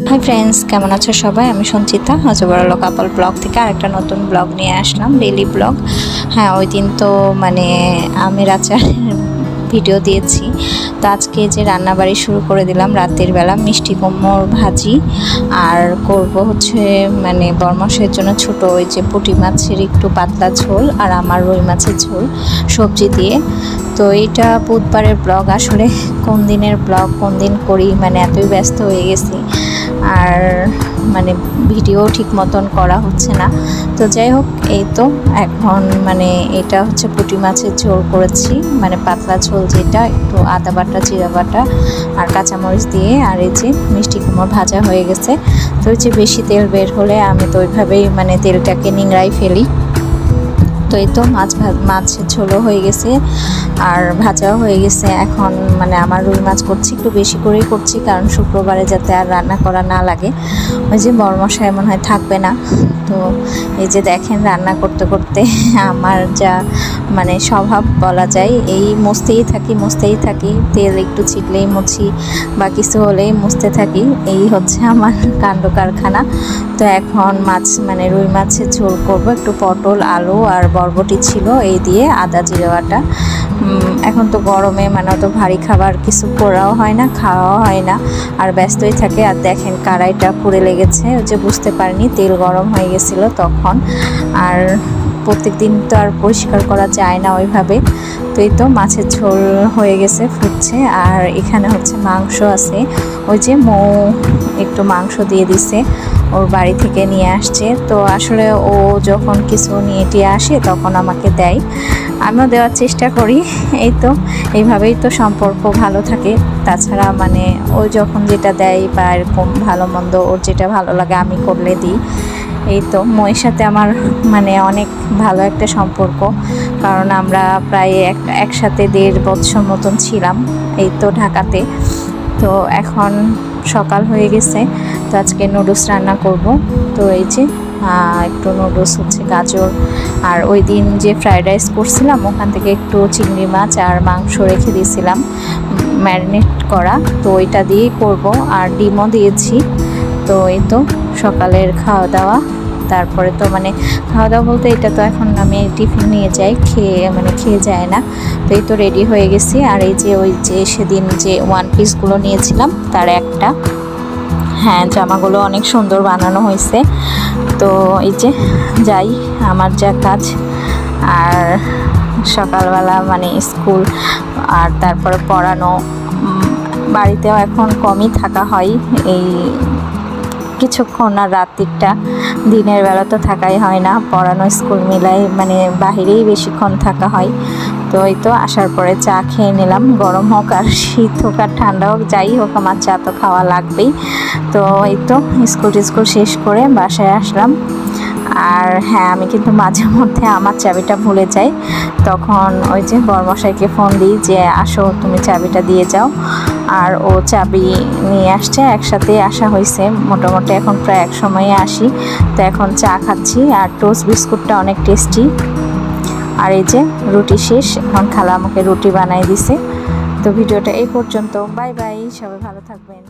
Hi friends, কেমন আছো সবাই? আমি সঞ্চিতা হজবরলো কাপল ব্লগ থেকে আরেকটা নতুন ব্লগ নিয়ে আসলাম, ডেইলি ব্লগ। হ্যাঁ, ওই দিন তো মানে আমের আচার ভিডিও দিয়েছি। তো আজকে যে রান্নাবাড়ি শুরু করে দিলাম রাতের বেলা, মিষ্টি কুমড়োর ভাজি আর করব হচ্ছে মানে বরমাসের জন্য ছোট ওই যে পুঁটি মাছের একটু পাতলা ঝোল আর আমার রুই মাছের ঝোল সবজি দিয়ে। তো এইটা বুধবারের ব্লগ। আসলে কোন দিনের ব্লগ কোন দিন করি মানে এতই ব্যস্ত হয়ে গেছি আর মানে ভিডিও ঠিক মতন করা হচ্ছে না। তো যাই হোক, এই তো এখন মানে এটা হচ্ছে পুঁটি মাছের ঝোল করেছি, মানে পাতলা ঝোল, যেটা একটু আদা বাটা জিরা বাটা আর কাঁচামরিচ দিয়ে। আর এই যে মিষ্টি কুমড়ো ভাজা হয়ে গেছে। তো ওই যে বেশি তেল বের হলে আমি তো ওইভাবেই মানে তেলটাকে নিংড়াই ফেলি। তো এই তো মাছের ঝোলও হয়ে গেছে আর ভাজাও হয়ে গেছে। এখন মানে আমার রুই মাছ করছি, একটু বেশি করেই করছি কারণ শুক্রবারে যাতে আর রান্না করা না লাগে। ওই যে বরমশাই মনে হয় থাকবে না। তো এই যে দেখেন রান্না করতে করতে আমার যা মানে স্বভাব বলা যায়, এই মুছতেই থাকি, তেল একটু ছিটলেই মুছি বা কিছু হলেই মুছতে থাকি। এই হচ্ছে আমার কাণ্ড কারখানা। তো এখন মাছ মানে রুই মাছের ঝোল করব, একটু পটল আলু আর বরবটি ছিল এই দিয়ে আদা জিরে বাটা। এখন তো গরমে মানে অত ভারী খাবার কিছু করাও হয় না, খাওয়াও হয় না, আর ব্যস্তই থাকে। আর দেখেন কড়াইটা পুড়ে লেগেছে, ওই যে বুঝতে পারিনি তেল গরম হয়ে গেছিলো তখন। আর প্রত্যেক দিন তো আর পরিষ্কার করা যায় না ওইভাবে। তো এই তো মাছের ঝোল হয়ে গেছে, ফুটছে। আর এখানে হচ্ছে মাংস আছে, ওই যে মৌ একটু মাংস দিয়ে দিছে, ওর বাড়ি থেকে নিয়ে আসছে। তো আসলে ও যখন কিছু নিয়ে টিয়ে আসে তখন আমাকে দেয়, আমিও দেওয়ার চেষ্টা করি। এই তো এইভাবেই তো সম্পর্ক ভালো থাকে। তাছাড়া মানে ও যখন যেটা দেয় বা এরকম ভালো মন্দ ওর যেটা ভালো লাগে আমি করলে দিই। এই তো ময়ের সাথে আমার মানে অনেক ভালো একটা সম্পর্ক, কারণ আমরা প্রায় একসাথে 1.5 বছর মতন ছিলাম এই তো ঢাকাতে। তো এখন সকাল হয়ে গেছে, তো আজকে নুডলস রান্না করব। তো এই যে একটু নুডলস হচ্ছে গাজর, আর ওই দিন যে ফ্রাইড রাইস করছিলাম ওখান থেকে একটু চিংড়ি মাছ আর মাংস রেখে দিয়েছিলাম ম্যারিনেট করা, তো ওইটা দিয়েই করব। আর ডিমও দিয়েছি। তো এই তো সকালের খাওয়া দাওয়া। তারপরে তো মানে খাওয়া দাওয়া বলতে এটা তো এখন আমি টিফিন নিয়ে যাই, খেয়ে যায় না। তো এই তো রেডি হয়ে গেছি। আর এই যে ওই যে সেদিন যে ওয়ান পিসগুলো নিয়েছিলাম তার একটা, হ্যাঁ জামাগুলো অনেক সুন্দর বানানো হয়েছে। তো এই যে যাই আমার যা কাজ। আর সকালবেলা মানে স্কুল আর তারপরে পড়ানো, বাড়িতেও এখন কমই থাকা হয় এই কিছুক্ষণ। আর রাত্রিটা দিনের বেলা তো থাকাই হয় না, পড়ানো স্কুল মিলাই মানে বাহিরেই বেশিক্ষণ থাকা হয়। তো এই তো আসার পরে চা খেয়ে নিলাম, গরম হোক আর শীত হোক আর ঠান্ডা হোক যাই হোক আমার চা তো খাওয়া লাগবেই। তো এই তো স্কুল শেষ করে বাসায় আসলাম। আর হ্যাঁ, আমি কিন্তু মাঝে মধ্যে আমার চাবিটা ভুলে যাই, তখন ওই যে বরমশাইকে ফোন দিই যে আসো তুমি চাবিটা দিয়ে যাও। আর ও চাবি নিয়ে আসছে, একসাথে আসা হয়েছে মোটামুটি। এখন প্রায় এক সময়ে আসি। তো এখন চা খাচ্ছি আর টোস্ট বিস্কুটটা অনেক টেস্টি। আর এই যে রুটি শেষ, এখন খালা আমাকে রুটি বানাই দিছে। তো ভিডিওটা এই পর্যন্ত, বাই বাই, সবাই ভালো থাকবেন।